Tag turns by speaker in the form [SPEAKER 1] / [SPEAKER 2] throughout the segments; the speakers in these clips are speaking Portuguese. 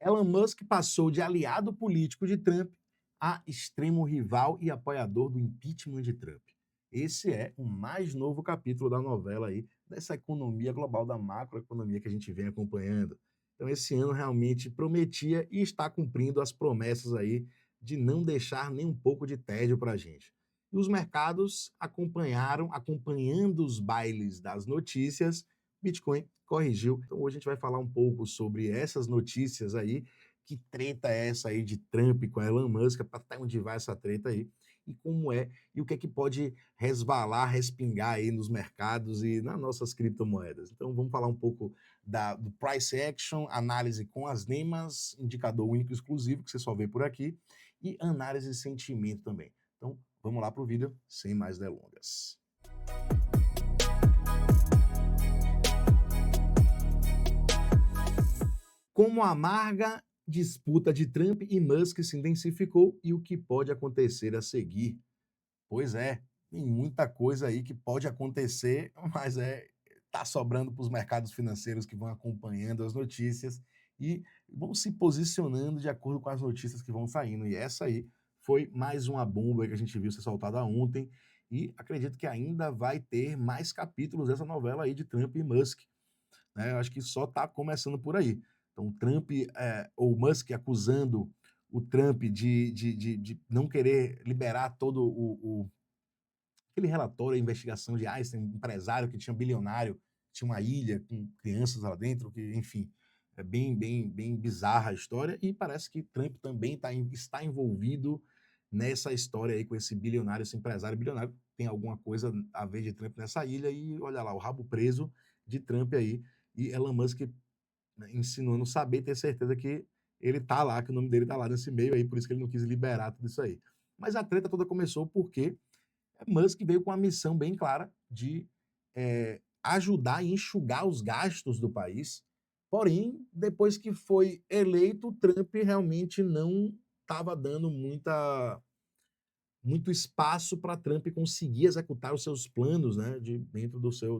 [SPEAKER 1] Elon Musk passou de aliado político de Trump a extremo rival e apoiador do impeachment de Trump. Esse é o mais novo capítulo da novela aí, dessa economia global, da macroeconomia que a gente vem acompanhando. Então, esse ano realmente prometia e está cumprindo as promessas aí de não deixar nem um pouco de tédio para a gente. E os mercados acompanhando os bailes das notícias. Bitcoin corrigiu. Então hoje a gente vai falar um pouco sobre essas notícias aí, que treta é essa aí de Trump com Elon Musk, para até onde vai essa treta aí, e como é, e o que é que pode resvalar, respingar aí nos mercados e nas nossas criptomoedas. Então vamos falar um pouco do price action, análise com as NEMAs, indicador único e exclusivo, que você só vê por aqui, e análise de sentimento também. Então vamos lá para o vídeo, sem mais delongas. Como a amarga disputa de Trump e Musk se intensificou e o que pode acontecer a seguir. Pois é, tem muita coisa aí que pode acontecer, mas tá sobrando para os mercados financeiros que vão acompanhando as notícias e vão se posicionando de acordo com as notícias que vão saindo. E essa aí foi mais uma bomba que a gente viu ser soltada ontem e acredito que ainda vai ter mais capítulos dessa novela aí de Trump e Musk, né? Eu acho que só está começando por aí. Então, Trump, ou Musk acusando o Trump de não querer liberar todo aquele relatório, a investigação de Einstein, um empresário que tinha bilionário, tinha uma ilha com crianças lá dentro, que, enfim, é bem bizarra a história, e parece que Trump também está envolvido nessa história aí com esse bilionário, esse empresário bilionário, tem alguma coisa a ver de Trump nessa ilha, e olha lá, o rabo preso de Trump aí, e Elon Musk, né, insinuando saber, ter certeza que ele tá lá, que o nome dele tá lá nesse meio aí, por isso que ele não quis liberar tudo isso aí. Mas a treta toda começou porque Musk veio com a missão bem clara de ajudar e enxugar os gastos do país. Porém, depois que foi eleito, Trump realmente não estava dando muito espaço para Trump conseguir executar os seus planos, né, dentro do seu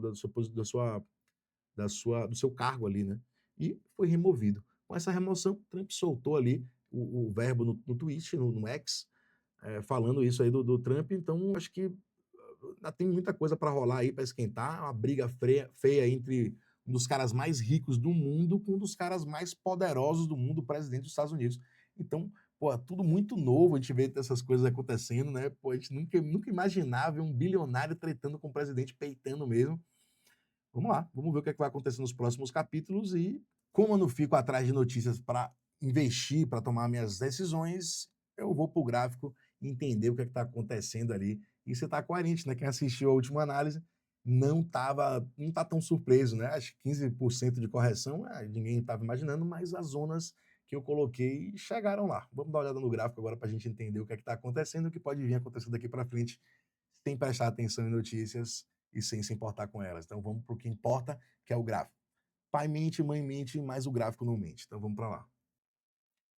[SPEAKER 1] cargo ali, né? E foi removido. Com essa remoção, Trump soltou ali o verbo no tweet, no X, falando isso aí do Trump. Então, acho que ainda tem muita coisa para rolar aí, para esquentar. Uma briga feia entre um dos caras mais ricos do mundo com um dos caras mais poderosos do mundo, o presidente dos Estados Unidos. Então, pô, é tudo muito novo, a gente vê essas coisas acontecendo, né? Pô, a gente nunca imaginava um bilionário tretando com o presidente, peitando mesmo. Vamos lá, vamos ver o que, é que vai acontecer nos próximos capítulos e como eu não fico atrás de notícias para investir, para tomar minhas decisões, eu vou para o gráfico e entender o que está acontecendo ali. E você está coerente, né? Quem assistiu a última análise não tá tão surpreso, né? Acho que 15% de correção, ninguém estava imaginando, mas as zonas que eu coloquei chegaram lá. Vamos dar uma olhada no gráfico agora para a gente entender o que está acontecendo e o que pode vir acontecendo daqui para frente, sem prestar atenção em notícias e sem se importar com elas. Então vamos para o que importa, que é o gráfico. Pai mente, mãe mente, mas o gráfico não mente. Então vamos para lá.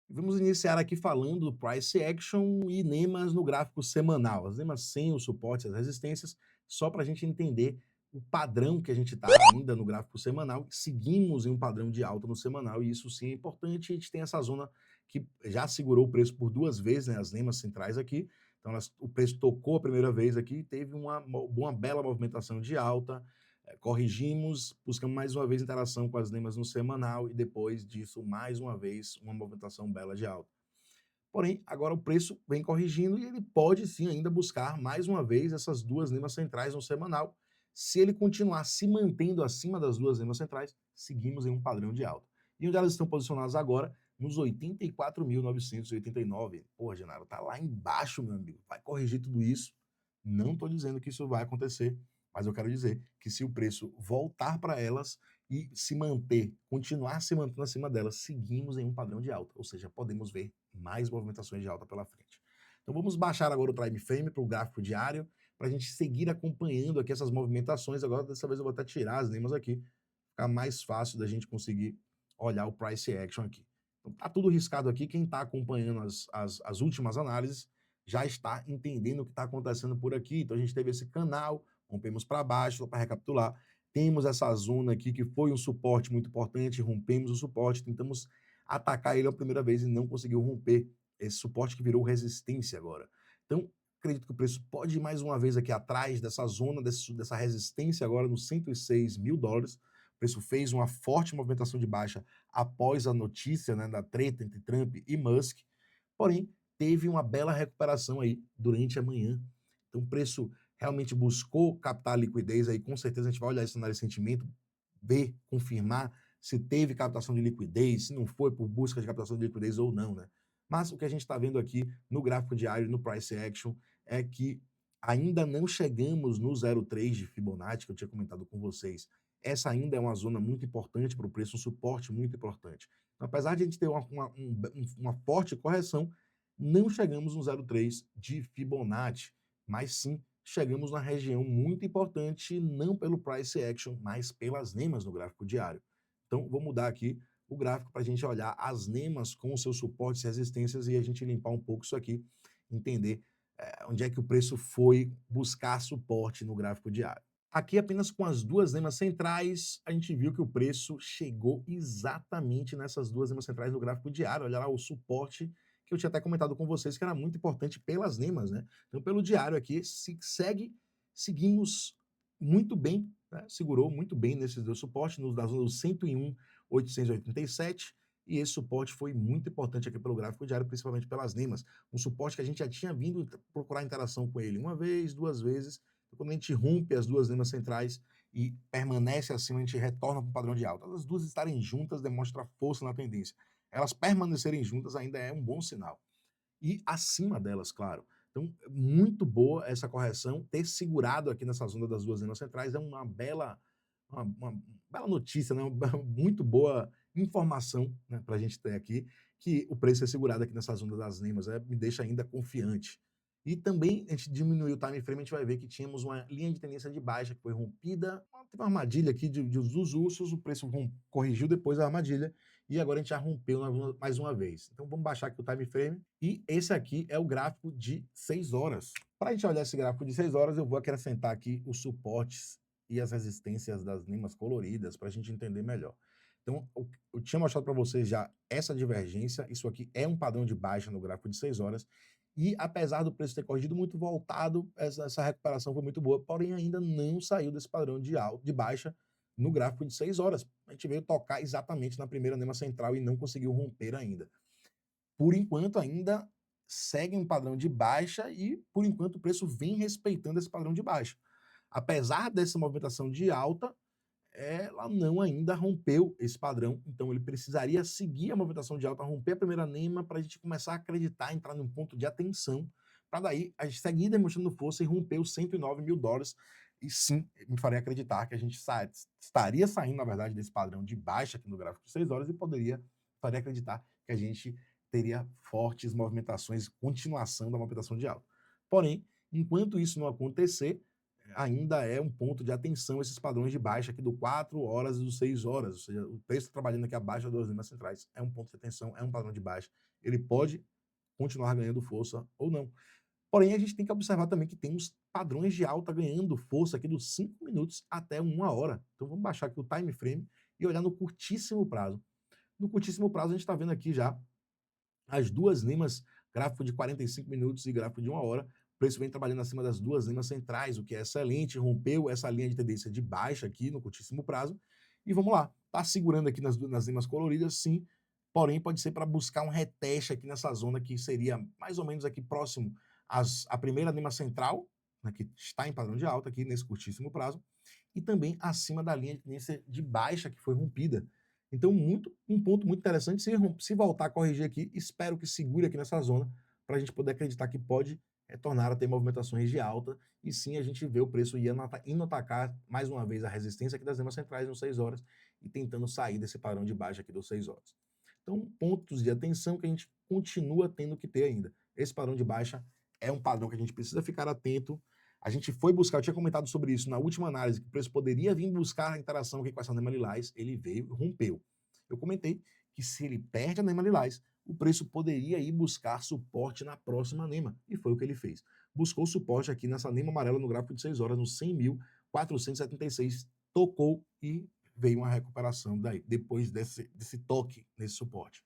[SPEAKER 1] Vamos iniciar aqui falando do Price Action e NEMAs no gráfico semanal. As NEMAs sem o suporte, as resistências, só para a gente entender o padrão que a gente está ainda no gráfico semanal. Seguimos em um padrão de alta no semanal e isso sim é importante. A gente tem essa zona que já segurou o preço por duas vezes, né, as NEMAs centrais aqui. Então o preço tocou a primeira vez aqui, teve uma bela movimentação de alta, corrigimos, buscamos mais uma vez interação com as NEMAs no semanal e depois disso, mais uma vez, uma movimentação bela de alta. Porém, agora o preço vem corrigindo e ele pode sim ainda buscar mais uma vez essas duas NEMAs centrais no semanal. Se ele continuar se mantendo acima das duas NEMAs centrais, seguimos em um padrão de alta. E onde elas estão posicionadas agora? Nos 84.989. Porra, Genaro, tá lá embaixo, meu amigo. Vai corrigir tudo isso. Não estou dizendo que isso vai acontecer, mas eu quero dizer que se o preço voltar para elas e continuar se mantendo acima delas, seguimos em um padrão de alta, ou seja, podemos ver mais movimentações de alta pela frente. Então vamos baixar agora o time frame para o gráfico diário, para a gente seguir acompanhando aqui essas movimentações. Agora, dessa vez eu vou até tirar as NEMAs aqui, ficar mais fácil da gente conseguir olhar o price action aqui. Então tá tudo riscado aqui, quem está acompanhando as últimas análises já está entendendo o que está acontecendo por aqui. Então a gente teve esse canal, rompemos para baixo, só para recapitular. Temos essa zona aqui que foi um suporte muito importante, rompemos o suporte, tentamos atacar ele a primeira vez e não conseguiu romper esse suporte que virou resistência agora. Então, acredito que o preço pode ir mais uma vez aqui atrás dessa zona, dessa resistência agora nos US$ 106.000. O preço fez uma forte movimentação de baixa após a notícia, né, da treta entre Trump e Musk, porém teve uma bela recuperação aí durante a manhã. Então o preço realmente buscou captar liquidez aí, com certeza a gente vai olhar esse análise de sentimento, ver, confirmar se teve captação de liquidez, se não foi por busca de captação de liquidez ou não, né? Mas o que a gente está vendo aqui no gráfico diário, no price action, é que ainda não chegamos no 0,3 de Fibonacci, que eu tinha comentado com vocês. Essa ainda é uma zona muito importante para o preço, um suporte muito importante. Então, apesar de a gente ter uma forte correção, não chegamos no 0,3 de Fibonacci, mas sim chegamos na região muito importante, não pelo price action, mas pelas NEMAs no gráfico diário. Então, vou mudar aqui o gráfico para a gente olhar as NEMAs com os seus suportes e resistências e a gente limpar um pouco isso aqui, entender onde é que o preço foi buscar suporte no gráfico diário. Aqui, apenas com as duas NEMAs centrais, a gente viu que o preço chegou exatamente nessas duas NEMAs centrais no gráfico diário. Olha lá o suporte que eu tinha até comentado com vocês, que era muito importante pelas NEMAs, né? Então, pelo diário aqui, seguimos muito bem, né? Segurou muito bem nesses dois suportes, na zona dos 101.887, e esse suporte foi muito importante aqui pelo gráfico diário, principalmente pelas NEMAs. Um suporte que a gente já tinha vindo procurar interação com ele uma vez, duas vezes. Quando a gente rompe as duas NEMAs centrais e permanece acima, a gente retorna para o padrão de alta. As duas estarem juntas demonstra força na tendência. Elas permanecerem juntas ainda é um bom sinal. E acima delas, claro. Então, muito boa essa correção. Ter segurado aqui nessa zona das duas NEMAs centrais é uma bela notícia, né? Uma muito boa informação, né, para a gente ter aqui, que o preço é segurado aqui nessa zona das NEMAs, me deixa ainda confiante. E também, a gente diminuiu o time frame, a gente vai ver que tínhamos uma linha de tendência de baixa que foi rompida, teve uma armadilha aqui dos ursos, o preço corrigiu depois a armadilha, e agora a gente já rompeu mais uma vez. Então vamos baixar aqui o time frame, e esse aqui é o gráfico de 6 horas. Para a gente olhar esse gráfico de 6 horas, eu vou acrescentar aqui os suportes e as resistências das NEMAs coloridas para a gente entender melhor. Então, eu tinha mostrado para vocês já essa divergência, isso aqui é um padrão de baixa no gráfico de 6 horas, e apesar do preço ter corrigido muito voltado, essa recuperação foi muito boa, porém ainda não saiu desse padrão de baixa no gráfico de 6 horas. A gente veio tocar exatamente na primeira NEMA central e não conseguiu romper ainda. Por enquanto, ainda segue um padrão de baixa e, por enquanto, o preço vem respeitando esse padrão de baixa. Apesar dessa movimentação de alta, ela não ainda rompeu esse padrão, então ele precisaria seguir a movimentação de alta, romper a primeira NEMA para a gente começar a acreditar, entrar num ponto de atenção, para daí a gente seguir demonstrando força e romper os US$ 109.000, e sim, me faria acreditar que a gente estaria saindo, na verdade, desse padrão de baixa aqui no gráfico de 6 horas e faria acreditar que a gente teria fortes movimentações, continuação da movimentação de alta. Porém, enquanto isso não acontecer, ainda é um ponto de atenção esses padrões de baixa aqui do 4 horas e do 6 horas, ou seja, o preço trabalhando aqui abaixo das NEMAs centrais é um ponto de atenção, é um padrão de baixa. Ele pode continuar ganhando força ou não. Porém, a gente tem que observar também que tem uns padrões de alta ganhando força aqui dos 5 minutos até 1 hora. Então vamos baixar aqui o time frame e olhar no curtíssimo prazo. No curtíssimo prazo, a gente está vendo aqui já as duas NEMAs, gráfico de 45 minutos e gráfico de 1 hora. O preço vem trabalhando acima das duas NEMAs centrais, o que é excelente, rompeu essa linha de tendência de baixa aqui no curtíssimo prazo. E vamos lá, tá segurando aqui nas NEMAs coloridas, sim, porém pode ser para buscar um reteste aqui nessa zona que seria mais ou menos aqui próximo à primeira NEMA central, né, que está em padrão de alta aqui nesse curtíssimo prazo, e também acima da linha de tendência de baixa que foi rompida. Então, um ponto muito interessante, se voltar a corrigir aqui, espero que segure aqui nessa zona, para a gente poder acreditar que pode retornar a ter movimentações de alta, e sim a gente vê o preço indo atacar mais uma vez a resistência aqui das NEMAs centrais nos 6 horas, e tentando sair desse padrão de baixa aqui dos 6 horas. Então, pontos de atenção que a gente continua tendo que ter ainda. Esse padrão de baixa é um padrão que a gente precisa ficar atento. A gente foi buscar, eu tinha comentado sobre isso na última análise, que o preço poderia vir buscar a interação aqui com essa NEMA lilás, ele veio, rompeu. Eu comentei que se ele perde a NEMA lilás, o preço poderia ir buscar suporte na próxima NEMA, e foi o que ele fez. Buscou suporte aqui nessa NEMA amarela no gráfico de 6 horas, no 100.476, tocou e veio uma recuperação daí, depois desse toque nesse suporte.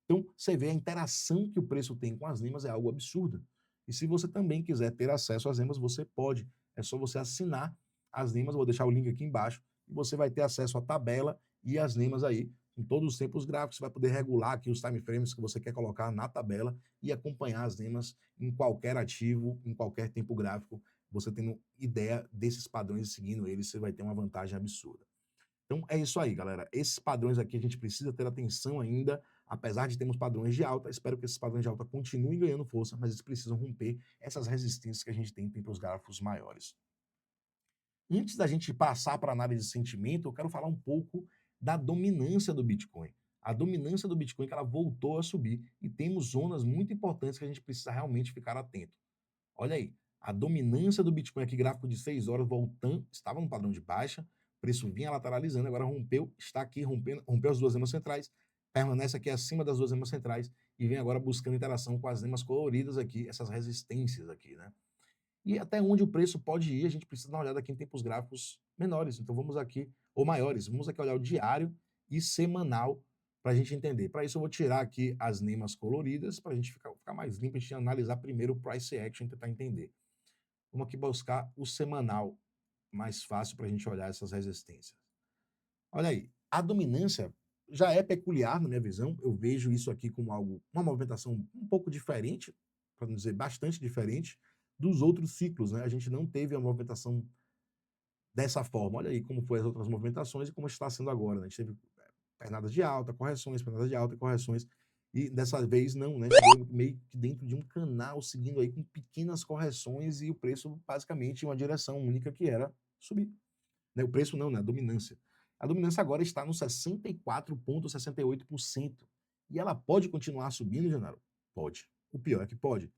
[SPEAKER 1] Então, você vê a interação que o preço tem com as nemas é algo absurdo. E se você também quiser ter acesso às nemas, você pode. É só você assinar as nemas, vou deixar o link aqui embaixo, e você vai ter acesso à tabela e às nemas aí, com todos os tempos gráficos, você vai poder regular aqui os time frames que você quer colocar na tabela e acompanhar as nemas em qualquer ativo, em qualquer tempo gráfico. Você tendo ideia desses padrões e seguindo eles, você vai ter uma vantagem absurda. Então é isso aí, galera. Esses padrões aqui a gente precisa ter atenção ainda, apesar de termos padrões de alta. Espero que esses padrões de alta continuem ganhando força, mas eles precisam romper essas resistências que a gente tem para os gráficos maiores. Antes da gente passar para a análise de sentimento, eu quero falar um pouco da dominância do Bitcoin. A dominância do Bitcoin que ela voltou a subir e temos zonas muito importantes que a gente precisa realmente ficar atento. Olha aí, a dominância do Bitcoin aqui, gráfico de 6 horas, voltando, estava no padrão de baixa, o preço vinha lateralizando, agora rompeu, está aqui rompeu as duas emas centrais, permanece aqui acima das duas emas centrais e vem agora buscando interação com as emas coloridas aqui, essas resistências aqui, né? E até onde o preço pode ir, a gente precisa dar uma olhada aqui em tempos gráficos menores. Então vamos aqui, ou maiores, vamos aqui olhar o diário e semanal para a gente entender. Para isso eu vou tirar aqui as nemas coloridas, para a gente ficar mais limpo, a gente analisar primeiro o price action e tentar entender. Vamos aqui buscar o semanal, mais fácil para a gente olhar essas resistências. Olha aí, a dominância já é peculiar na minha visão, eu vejo isso aqui como algo, uma movimentação um pouco diferente, para não dizer bastante diferente, dos outros ciclos, né? A gente não teve a movimentação dessa forma. Olha aí como foi as outras movimentações e como está sendo agora, né? A gente teve pernadas de alta, correções, pernadas de alta e correções, e dessa vez não, né? A gente veio meio que dentro de um canal, seguindo aí com pequenas correções e o preço basicamente em uma direção única que era subir. Né? O preço não, né? A dominância. A dominância agora está no 64,68%. E ela pode continuar subindo, Genaro? Pode. O pior é que pode.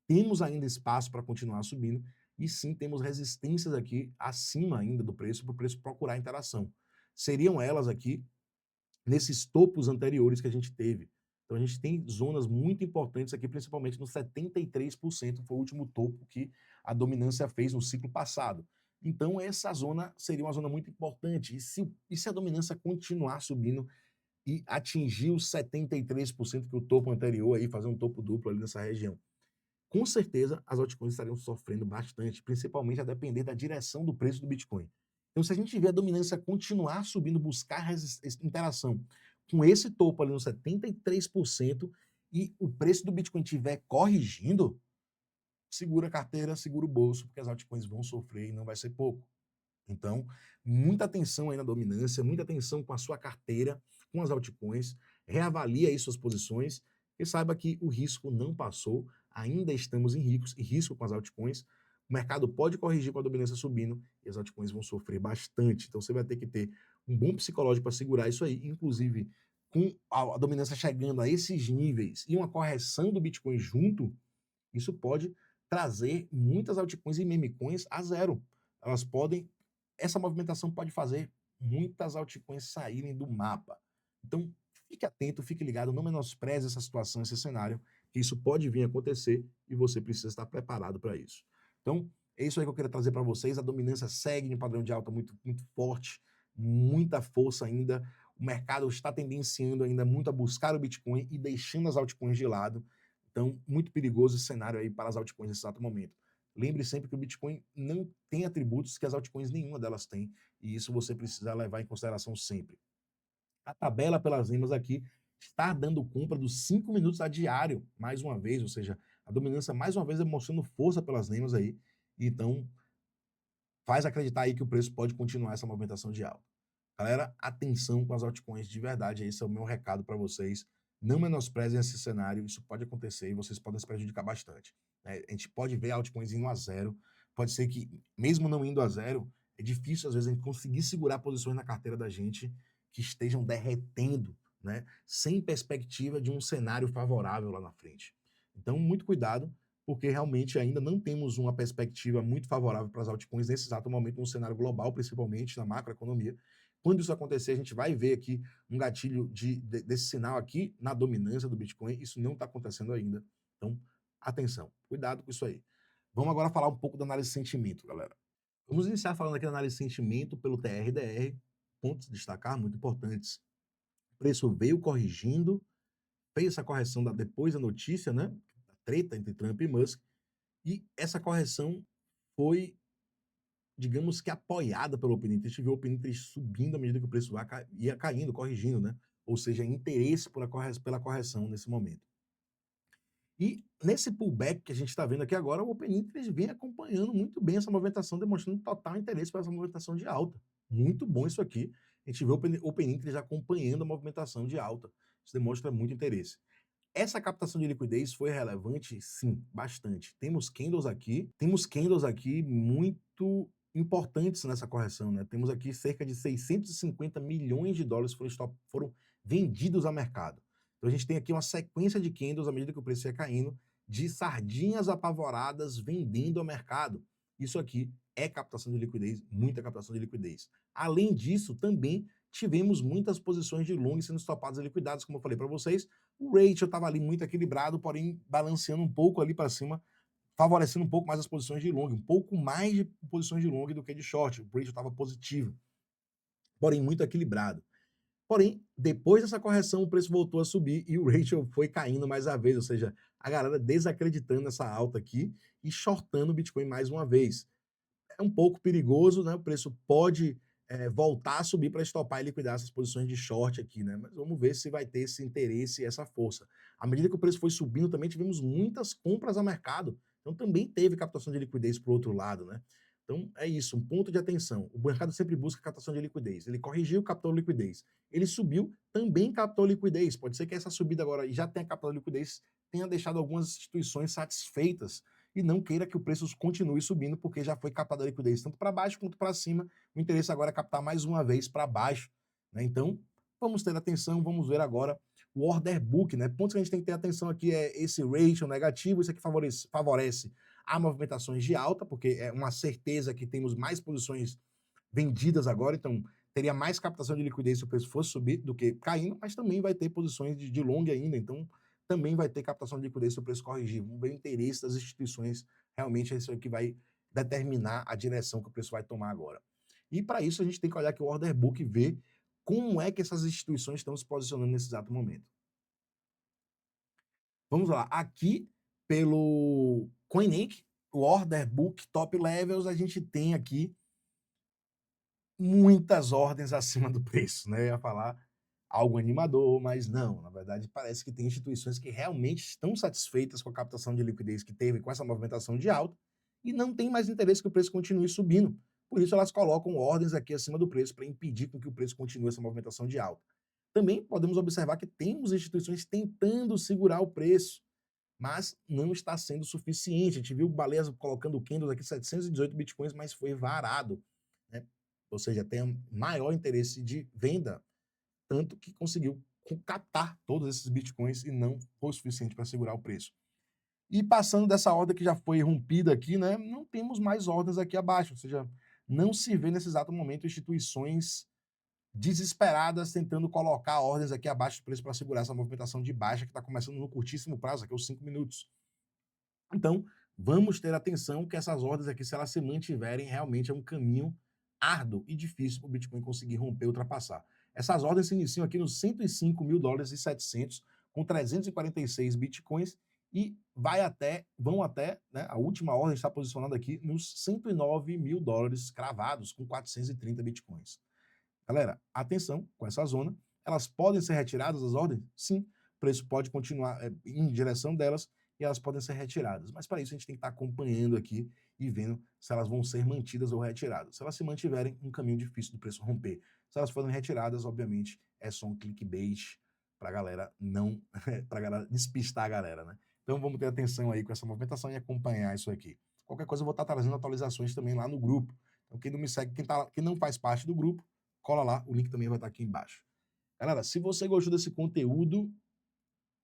[SPEAKER 1] Temos ainda espaço para continuar subindo e sim temos resistências aqui acima ainda do preço para o preço procurar interação. Seriam elas aqui nesses topos anteriores que a gente teve. Então a gente tem zonas muito importantes aqui, principalmente no 73%, foi o último topo que a dominância fez no ciclo passado. Então essa zona seria uma zona muito importante. E se a dominância continuar subindo e atingir os 73% que o topo anterior aí, fazer um topo duplo ali nessa região, com certeza as altcoins estariam sofrendo bastante, principalmente a depender da direção do preço do Bitcoin. Então, se a gente vê a dominância continuar subindo, buscar interação com esse topo ali no 73% e o preço do Bitcoin estiver corrigindo, segura a carteira, segura o bolso, porque as altcoins vão sofrer e não vai ser pouco. Então, muita atenção aí na dominância, muita atenção com a sua carteira, com as altcoins, reavalie aí suas posições e saiba que o risco não passou, ainda estamos em risco com as altcoins. O mercado pode corrigir com a dominância subindo e as altcoins vão sofrer bastante. Então, você vai ter que ter um bom psicológico para segurar isso aí, inclusive com a dominância chegando a esses níveis e uma correção do Bitcoin junto, isso pode trazer muitas altcoins e meme coins a zero. Elas podem essa movimentação pode fazer muitas altcoins saírem do mapa. Então, fique atento, fique ligado, não menospreze essa situação, esse cenário, que isso pode vir a acontecer e você precisa estar preparado para isso. Então, é isso aí que eu queria trazer para vocês. A dominância segue em padrão de alta muito, muito forte, muita força ainda. O mercado está tendenciando ainda muito a buscar o Bitcoin e deixando as altcoins de lado. Então, muito perigoso esse cenário aí para as altcoins nesse exato momento. Lembre sempre que o Bitcoin não tem atributos que as altcoins nenhuma delas tem, e isso você precisa levar em consideração sempre. A tabela pelas nemas aqui está dando compra dos 5 minutos a diário, mais uma vez, ou seja, a dominância mais uma vez mostrando força pelas nemas aí, então faz acreditar aí que o preço pode continuar essa movimentação de alta. Galera, atenção com as altcoins de verdade, esse é o meu recado para vocês. Não menosprezem esse cenário, isso pode acontecer e vocês podem se prejudicar bastante. Né? A gente pode ver altcoins indo a zero, pode ser que, mesmo não indo a zero, é difícil às vezes a gente conseguir segurar posições na carteira da gente que estejam derretendo, né? Sem perspectiva de um cenário favorável lá na frente. Então, muito cuidado, porque realmente ainda não temos uma perspectiva muito favorável para as altcoins nesse exato momento, no cenário global, principalmente na macroeconomia. Quando isso acontecer, a gente vai ver aqui um gatilho desse sinal aqui na dominância do Bitcoin. Isso não está acontecendo ainda. Então, atenção, cuidado com isso aí. Vamos agora falar um pouco da análise de sentimento, galera. Vamos iniciar falando aqui da análise de sentimento pelo TRDR. Pontos a destacar, muito importantes. O preço veio corrigindo, fez essa correção depois da notícia, né? Da treta entre Trump e Musk, e essa correção foi, digamos que, apoiada pelo Open Interest. A gente viu o Open Interest subindo à medida que o preço ia caindo, corrigindo, né? Ou seja, interesse pela correção nesse momento. E nesse pullback que a gente está vendo aqui agora, o Open Interest vem acompanhando muito bem essa movimentação, demonstrando total interesse por essa movimentação de alta. Muito bom isso aqui. A gente vê o Open Interest acompanhando a movimentação de alta. Isso demonstra muito interesse. Essa captação de liquidez foi relevante? Sim, bastante. Temos candles aqui muito importantes nessa correção, né? Temos aqui cerca de 650 milhões de dólares foram vendidos ao mercado. Então a gente tem aqui uma sequência de candles à medida que o preço ia caindo, de sardinhas apavoradas vendendo ao mercado. Isso aqui é captação de liquidez, muita captação de liquidez. Além disso, também tivemos muitas posições de long sendo estopadas e liquidadas, como eu falei para vocês. O ratio estava ali muito equilibrado, porém balanceando um pouco ali para cima, favorecendo um pouco mais as posições de long, um pouco mais de posições de long do que de short. O ratio estava positivo, porém muito equilibrado. Porém, depois dessa correção, o preço voltou a subir e o ratio foi caindo mais uma vez, ou seja, a galera desacreditando nessa alta aqui e shortando o Bitcoin mais uma vez. É um pouco perigoso, né? O preço pode voltar a subir para estopar e liquidar essas posições de short aqui, né? Mas vamos ver se vai ter esse interesse e essa força. À medida que o preço foi subindo, também tivemos muitas compras a mercado. Então também teve captação de liquidez para o outro lado, né? Então é isso, um ponto de atenção. O mercado sempre busca captação de liquidez. Ele corrigiu, captou liquidez. Ele subiu, também captou liquidez. Pode ser que essa subida agora e já tenha captado liquidez, tenha deixado algumas instituições satisfeitas e não queira que o preço continue subindo, porque já foi captada a liquidez tanto para baixo quanto para cima. O interesse agora é captar mais uma vez para baixo, né? Então, vamos ter atenção, vamos ver agora o order book, né? Pontos que a gente tem que ter atenção aqui é esse ratio negativo, isso aqui favorece a movimentações de alta, porque é uma certeza que temos mais posições vendidas agora, então teria mais captação de liquidez se o preço fosse subir do que caindo, mas também vai ter posições de long ainda, então também vai ter captação de liquidez se o preço corrigir. Vamos ver o interesse das instituições, realmente é isso que vai determinar a direção que o preço vai tomar agora. E para isso a gente tem que olhar aqui o order book e ver como é que essas instituições estão se posicionando nesse exato momento. Vamos lá, aqui pelo CoinLink, o order book top levels, a gente tem aqui muitas ordens acima do preço, né? Eu ia falar algo animador, mas não. Na verdade, parece que tem instituições que realmente estão satisfeitas com a captação de liquidez que teve com essa movimentação de alta e não tem mais interesse que o preço continue subindo. Por isso, elas colocam ordens aqui acima do preço para impedir com que o preço continue essa movimentação de alta. Também podemos observar que temos instituições tentando segurar o preço, mas não está sendo suficiente. A gente viu o Baleias colocando candles aqui 718 bitcoins, mas foi varado, né? Ou seja, tem maior interesse de venda, tanto que conseguiu captar todos esses bitcoins e não foi o suficiente para segurar o preço. E passando dessa ordem que já foi rompida aqui, né, não temos mais ordens aqui abaixo, ou seja, não se vê nesse exato momento instituições desesperadas tentando colocar ordens aqui abaixo do preço para segurar essa movimentação de baixa que está começando no curtíssimo prazo, aqui os 5 minutos. Então, vamos ter atenção que essas ordens aqui, se elas se mantiverem, realmente é um caminho árduo e difícil para o Bitcoin conseguir romper e ultrapassar. Essas ordens se iniciam aqui nos 105 mil dólares e 700, com 346 Bitcoins, e vão até, né, a última ordem está posicionada aqui nos 109 mil dólares cravados, com 430 Bitcoins. Galera, atenção com essa zona. Elas podem ser retiradas, as ordens? Sim. O preço pode continuar em direção delas e elas podem ser retiradas. Mas para isso a gente tem que estar acompanhando aqui e vendo se elas vão ser mantidas ou retiradas. Se elas se mantiverem, um caminho difícil do preço romper. Se elas forem retiradas, obviamente, é só um clickbait para a galera não, para galera despistar a galera, né? Então vamos ter atenção aí com essa movimentação e acompanhar isso aqui. Qualquer coisa eu vou estar trazendo atualizações também lá no grupo. Então quem não me segue, quem não faz parte do grupo, cola lá, o link também vai estar aqui embaixo. Galera, se você gostou desse conteúdo,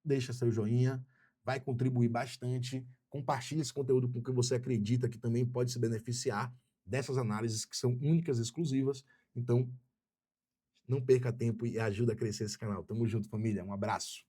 [SPEAKER 1] deixa seu joinha, vai contribuir bastante, compartilhe esse conteúdo com quem você acredita que também pode se beneficiar dessas análises que são únicas e exclusivas. Então, não perca tempo e ajuda a crescer esse canal. Tamo junto, família. Um abraço.